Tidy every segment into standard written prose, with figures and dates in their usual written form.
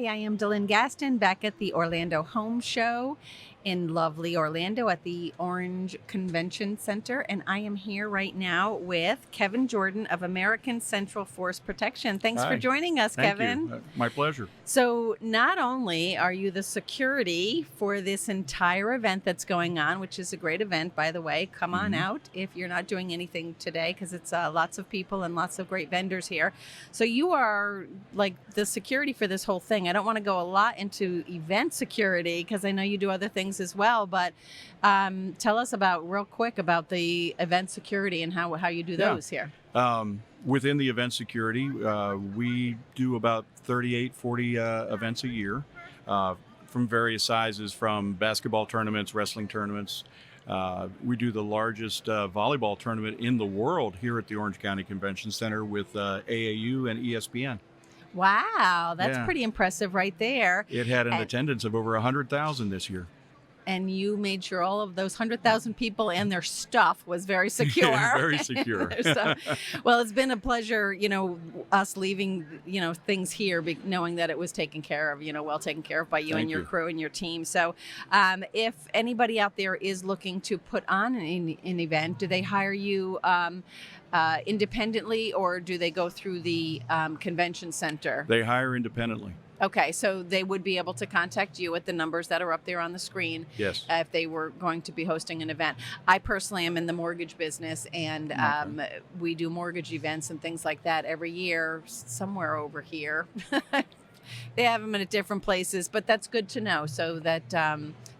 I am Dylan Gaston back at the Orlando Home Show in lovely Orlando at the Orange Convention Center. And I am here right now with Kevin Jordan of American Central Force Protection. Thanks for Hi. joining us, Thank Kevin. you. My pleasure. So not only are you the security for this entire event that's going on, which is a great event, by the way, come on out if you're not doing anything today, because it's lots of people and lots of great vendors here. So you are like the security for this whole thing. I don't want to go a lot into event security because I know you do other things as well, but tell us real quick about the event security and how you do those here. Within the event security, we do about 38, 40 events a year from various sizes, from basketball tournaments, wrestling tournaments. We do the largest volleyball tournament in the world here at the Orange County Convention Center with AAU and ESPN. Wow, that's pretty impressive right there. It had an attendance of over 100,000 this year. And you made sure all of those 100,000 people and their stuff was very secure. Very secure. Well, it's been a pleasure, us leaving, things here, knowing that it was taken care of, well taken care of by you and your crew and your team. So if anybody out there is looking to put on an event, do they hire you independently, or do they go through the convention center? They hire independently. Okay, so they would be able to contact you at the numbers that are up there on the screen. Yes. If they were going to be hosting an event. I personally am in the mortgage business, and we do mortgage events and things like that every year, somewhere over here. They have them at different places, but that's good to know, so that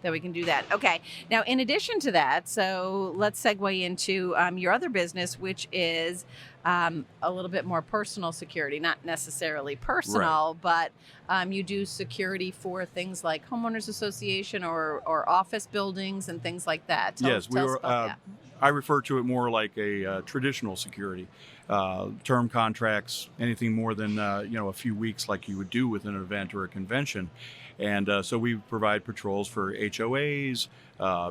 that we can do that. Okay, now in addition to that, so let's segue into your other business, which is a little bit more personal security, not necessarily personal, but you do security for things like homeowners association or office buildings and things like that. Tell us about that. I refer to it more like a traditional security. Term contracts, anything more than a few weeks like you would do with an event or a convention. And so we provide patrols for HOAs,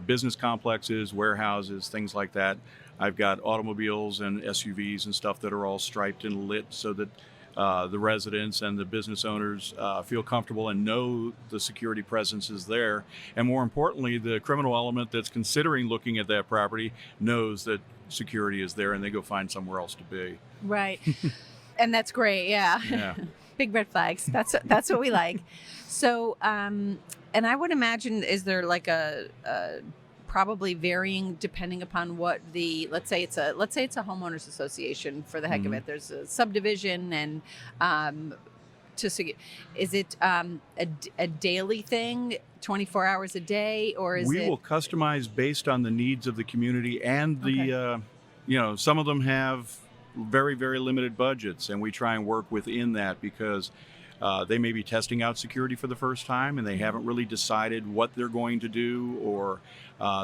business complexes, warehouses, things like that. I've got automobiles and SUVs and stuff that are all striped and lit so that the residents and the business owners feel comfortable and know the security presence is there. And more importantly, the criminal element that's considering looking at that property knows that security is there and they go find somewhere else to be. Right. And that's great. Yeah. Big red flags. That's what we like. So, and I would imagine, is there like a probably varying depending upon what let's say it's a homeowners association, for the heck of it. There's a subdivision, and is it a daily thing, 24 hours a day, or is we will customize based on the needs of the community and the some of them have very, very limited budgets, and we try and work within that because they may be testing out security for the first time and they haven't really decided what they're going to do, or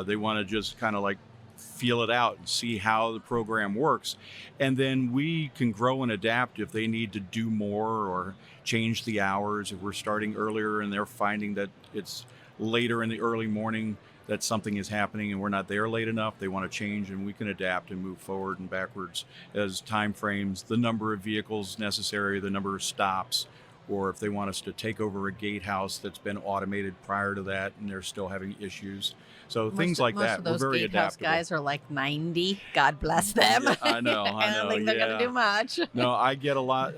they want to just kind of like feel it out and see how the program works. And then we can grow and adapt if they need to do more or change the hours. If we're starting earlier and they're finding that it's later in the early morning that something is happening and we're not there late enough, they want to change, and we can adapt and move forward and backwards as time frames, the number of vehicles necessary, the number of stops, or if they want us to take over a gatehouse that's been automated prior to that and they're still having issues. So things like that. We're very adaptable. Most of those gatehouse guys are like 90. God bless them. Yeah, I know. I don't think they're going to do much. No, I get a lot,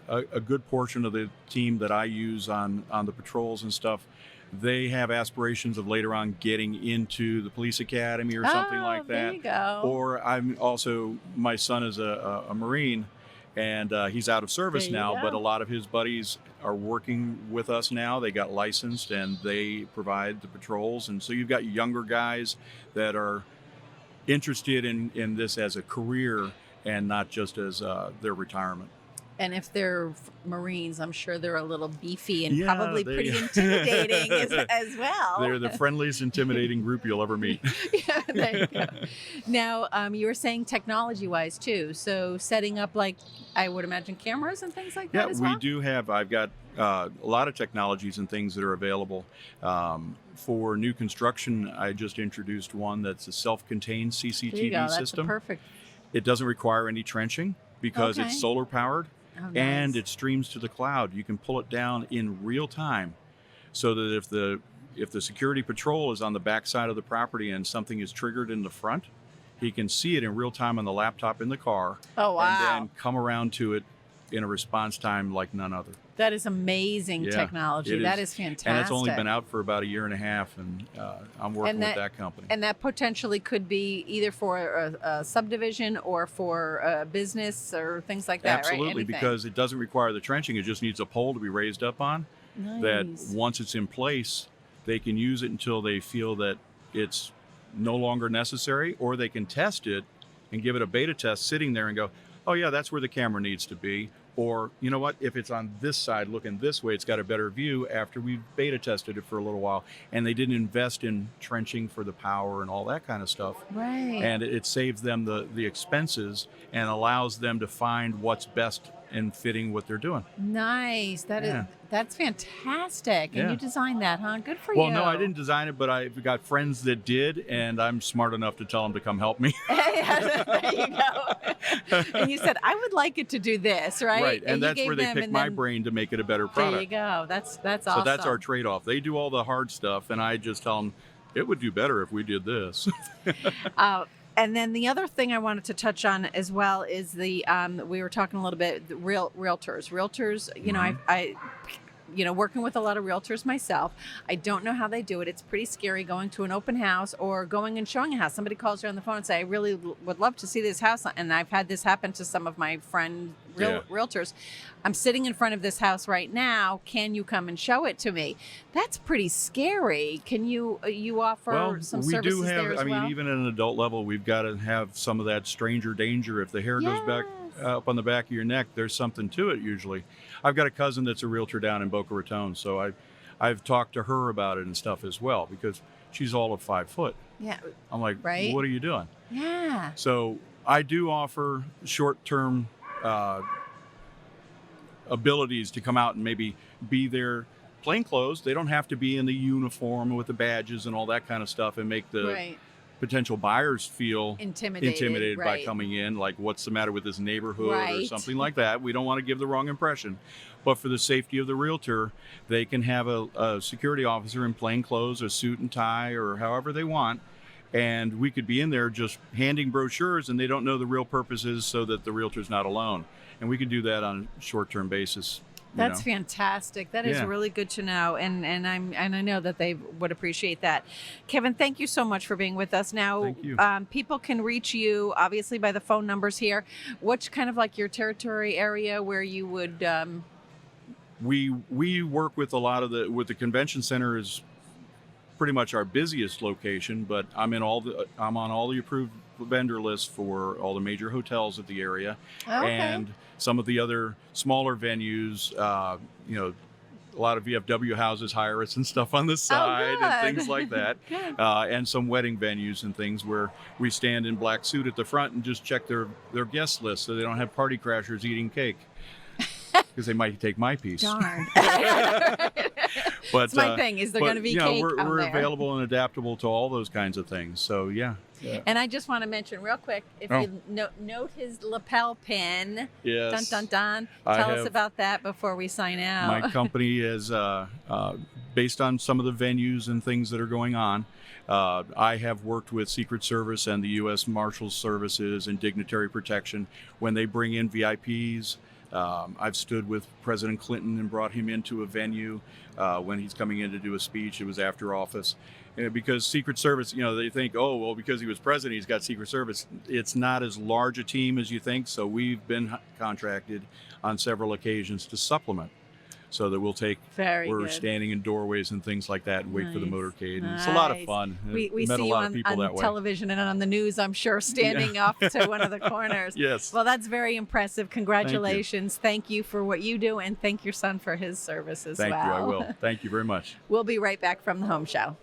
a good portion of the team that I use on the patrols and stuff. They have aspirations of later on getting into the police academy or something like that. There you go. Or my son is a Marine, and he's out of service now, but a lot of his buddies are working with us now. They got licensed and they provide the patrols. And so you've got younger guys that are interested in this as a career and not just as their retirement. And if they're Marines, I'm sure they're a little beefy and probably pretty intimidating as well. They're the friendliest, intimidating group you'll ever meet. Yeah, there you go. Now, you were saying technology-wise, too. So setting up, like, I would imagine cameras and things like that as well? Yeah, we do have. I've got a lot of technologies and things that are available. For new construction, I just introduced one that's a self-contained CCTV there you go. That's system. Perfect. It doesn't require any trenching because it's solar powered. Oh, nice. and it streams to the cloud. You can pull it down in real time, so that if the security patrol is on the back side of the property and something is triggered in the front, he can see it in real time on the laptop in the car. Oh, wow. And then come around to it in a response time like none other. That is amazing technology. That is fantastic. And it's only been out for about 1.5 years, and I'm working with that company. And that potentially could be either for a subdivision or for a business or things like that, Absolutely, right? because it doesn't require the trenching. It just needs a pole to be raised up on. Nice. That once it's in place, they can use it until they feel that it's no longer necessary, or they can test it and give it a beta test sitting there and go, oh yeah, that's where the camera needs to be. Or, you know what, if it's on this side looking this way, it's got a better view after we've beta tested it for a little while. And they didn't invest in trenching for the power and all that kind of stuff. Right. And it saves them the expenses and allows them to find what's best in fitting what they're doing. Nice. That's fantastic. And you designed that, huh? Good for you. Well, no, I didn't design it, but I've got friends that did, and I'm smart enough to tell them to come help me. There you go. And you said, I would like it to do this, right? Right, and that's where they pick my brain to make it a better product. There you go. That's awesome. So that's our trade-off. They do all the hard stuff, and I just tell them, it would do better if we did this. And then the other thing I wanted to touch on as well is we were talking a little bit, realtors. Realtors, you know, I working with a lot of realtors myself. I don't know how they do it. It's pretty scary going to an open house or going and showing a house. Somebody calls you on the phone and say, I really would love to see this house. And I've had this happen to some of my friend realtors. I'm sitting in front of this house right now. Can you come and show it to me? That's pretty scary. Can you offer some services there as well? I mean, even at an adult level, we've got to have some of that stranger danger. If the hair goes back up on the back of your neck, there's something to it usually. I've got a cousin that's a realtor down in Boca Raton, so I've talked to her about it and stuff as well, because she's all of 5 foot. Yeah. I'm like, what are you doing? Yeah. So I do offer short-term abilities to come out and maybe be there plain clothes. They don't have to be in the uniform with the badges and all that kind of stuff and make the potential buyers feel intimidated by coming in, like, what's the matter with this neighborhood or something like that. We don't want to give the wrong impression. But for the safety of the realtor, they can have a security officer in plain clothes, a suit and tie, or however they want. And we could be in there just handing brochures, and they don't know the real purpose is so that the realtor's not alone. And we can do that on a short-term basis. That's fantastic. That is really good to know, and I know that they would appreciate that. Kevin, thank you so much for being with us. Now, thank you. People can reach you obviously by the phone numbers here. What's kind of like your territory area where you would? We work with a lot of the convention center is pretty much our busiest location, but I'm on all the approved vendor lists for all the major hotels of the area, and some of the other smaller venues. A lot of VFW houses hire us and stuff on the side and things like that, and some wedding venues and things where we stand in black suit at the front and just check their guest list so they don't have party crashers eating cake. Because they might take my piece. Darn. But it's my thing. Is there going to be cake we're available and adaptable to all those kinds of things. So And I just want to mention real quick, if you note his lapel pin. Yes. Dun dun dun. Tell us about that before we sign out. My company is based on some of the venues and things that are going on. I have worked with Secret Service and the U.S. Marshals Services and Dignitary Protection when they bring in VIPs. I've stood with President Clinton and brought him into a venue when he's coming in to do a speech. It was after office. Because Secret Service, they think, because he was president, he's got Secret Service. It's not as large a team as you think, so we've been contracted on several occasions to supplement. So that we're standing in doorways and things like that and wait for the motorcade. And it's a lot of fun. We see you on television and on the news, I'm sure, standing off to one of the corners. Yes. Well, that's very impressive. Congratulations. Thank you for what you do, and thank your son for his service as well. Thank you. I will. Thank you very much. We'll be right back from the home show.